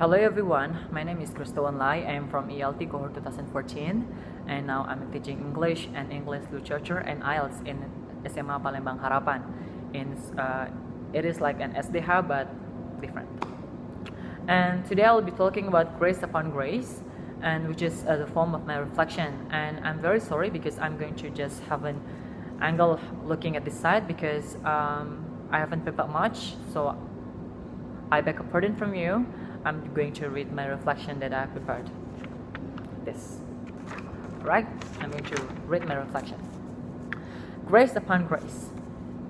Hello everyone, my name is Christoan Lai. I am from TC Cohort 2014 and now I'm teaching English and English Literature and IELTS in SMA Palembang Harapan. It is like an SDH but different. And today I'll be talking about grace upon grace, and which is the form of my reflection. And I'm very sorry because I'm going to just have an angle looking at this side because I haven't prepared much, so I beg a pardon from you. I'm going to read my reflection that I prepared. This. Right? I'm going to read my reflection. Grace upon grace.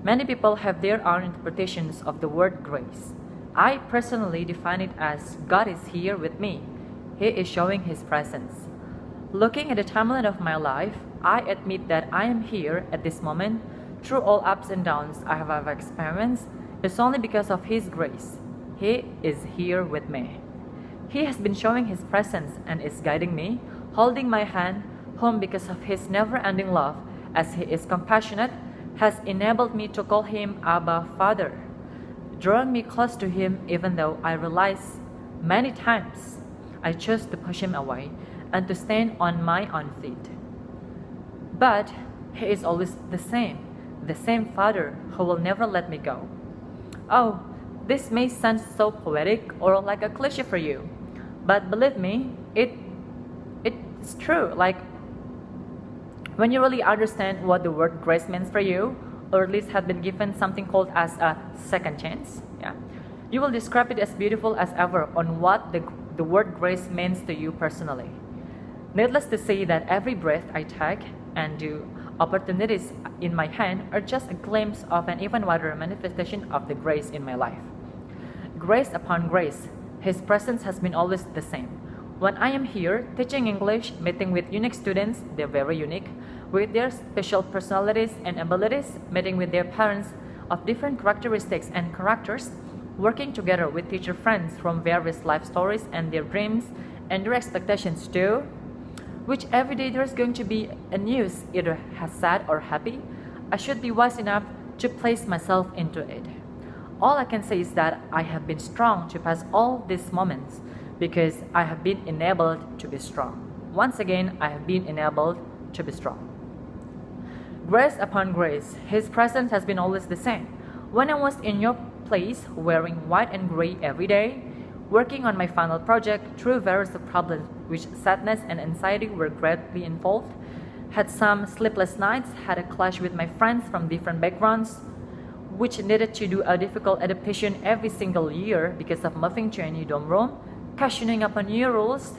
Many people have their own interpretations of the word grace. I personally define it as God is here with me. He is showing His presence. Looking at the timeline of my life, I admit that I am here at this moment through all ups and downs I have ever experienced. It's only because of His grace. He is here with me. He has been showing His presence and is guiding me, holding my hand home because of His never-ending love, as He is compassionate, has enabled me to call Him Abba, Father, drawing me close to Him even though I realize many times I chose to push Him away and to stand on my own feet. But He is always the same Father who will never let me go. Oh, this may sound so poetic or like a cliche for you, but believe me, it's true. Like, when you really understand what the word grace means for you, or at least have been given something called as a second chance, you will describe it as beautiful as ever on what the word grace means to you personally. Needless to say that every breath I take and the opportunities in my hand are just a glimpse of an even wider manifestation of the grace in my life. Grace upon grace, His presence has been always the same. When I am here teaching English, meeting with unique students, they're very unique, with their special personalities and abilities, meeting with their parents of different characteristics and characters, working together with teacher friends from various life stories and their dreams and their expectations too, which every day there's going to be a news, either sad or happy. I should be wise enough to place myself into it. All I can say is that I have been strong to pass all these moments because I have been enabled to be strong. Once again, I have been enabled to be strong. Grace upon grace, His presence has been always the same. When I was in your place, wearing white and gray every day, working on my final project through various problems which sadness and anxiety were greatly involved, had some sleepless nights, had a clash with my friends from different backgrounds, which needed to do a difficult adaptation every single year because of moving to a new dorm room, questioning upon new rules,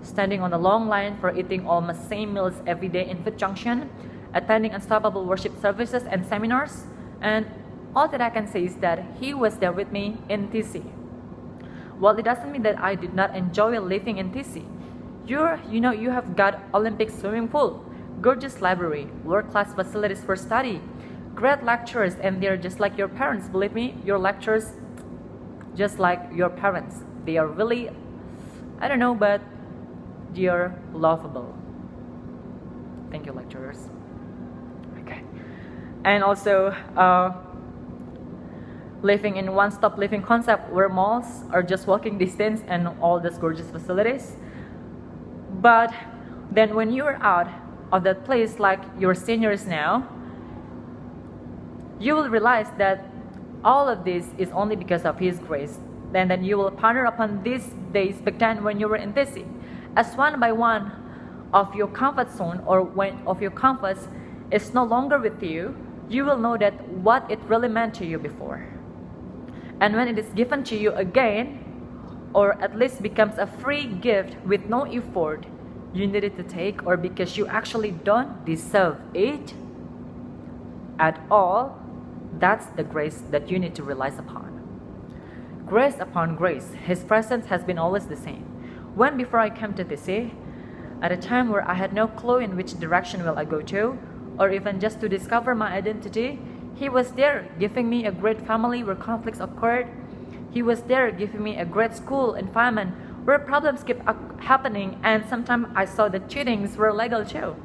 standing on a long line for eating almost same meals every day in Food Junction, attending unstoppable worship services and seminars, and all that I can say is that He was there with me in TC. Well, it doesn't mean that I did not enjoy living in TC. You have got Olympic swimming pool, gorgeous library, world-class facilities for study, great lecturers, and they're just like your parents. Believe me, your lecturers just like your parents. They are really, I don't know, but they are lovable. Thank you, lecturers. Okay. And also, living in one-stop living concept where malls are just walking distance and all these gorgeous facilities. But then when you're out of that place, like your seniors now, you will realize that all of this is only because of His grace. Then you will ponder upon these days back then when you were in TC. As one by one of your comfort zone or when of your comforts is no longer with you, you will know that what it really meant to you before. And when it is given to you again, or at least becomes a free gift with no effort you needed to take, or because you actually don't deserve it at all, that's the grace that you need to rely upon. Grace upon grace, His presence has been always the same. When before I came to TC, at a time where I had no clue in which direction will I go to, or even just to discover my identity, He was there giving me a great family where conflicts occurred. He was there giving me a great school environment where problems kept happening, and sometimes I saw that cheatings were legal too.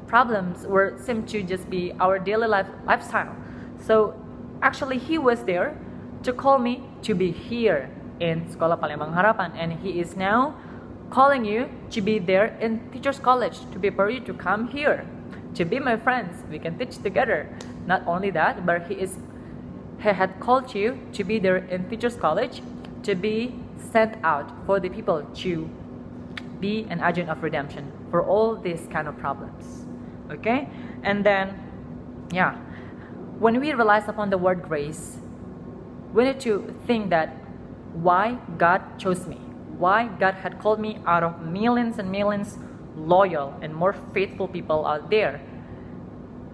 Problems seemed to just be our daily lifestyle. So actually He was there to call me to be here in Sekolah Palembang Harapan, and He is now calling you to be there in Teachers College, to prepare you to come here, to be my friends. We can teach together. Not only that, but He had called you to be there in Teachers College, to be sent out for the people to be an agent of redemption for all these kind of problems. Okay? And then, when we realize upon the word grace, we need to think that why God chose me, why God had called me out of millions and millions loyal and more faithful people out there.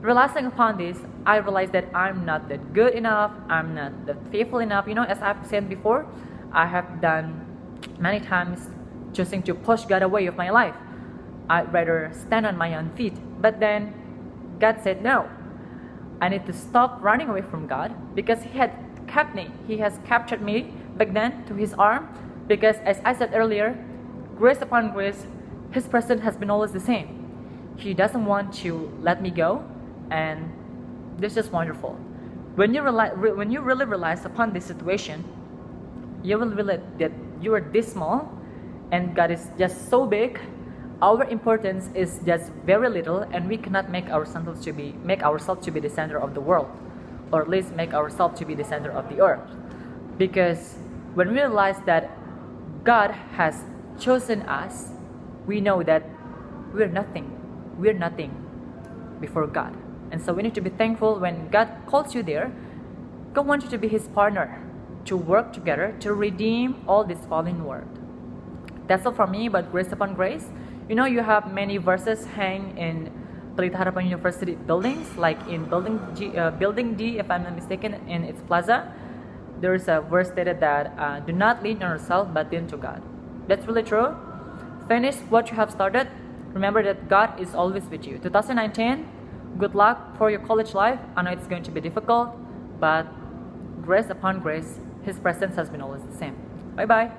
Realizing upon this, I realized that I'm not that good enough, I'm not that faithful enough. As I've said before, I have done many times choosing to push God away of my life. I'd rather stand on my own feet. But then God said no. I need to stop running away from God, because He had kept me. He has captured me back then to His arm, because as I said earlier, grace upon grace, His presence has been always the same. He doesn't want to let me go, and this is wonderful. When you really realize upon this situation, you will realize that you are this small and God is just so big. Our importance is just very little, and we cannot make ourselves to be the center of the world, or at least make ourselves to be the center of the earth. Because when we realize that God has chosen us, we know that we're nothing before God. And so we need to be thankful when God calls you there. God wants you to be His partner, to work together to redeem all this fallen world. That's all from me about grace upon grace. You have many verses hang in Pelita Harapan University buildings, like in building D, if I'm not mistaken, in its plaza. There is a verse stated that do not lean on yourself, but lean to God. That's really true. Finish what you have started. Remember that God is always with you. 2019, good luck for your college life. I know it's going to be difficult, but grace upon grace, His presence has been always the same. Bye-bye.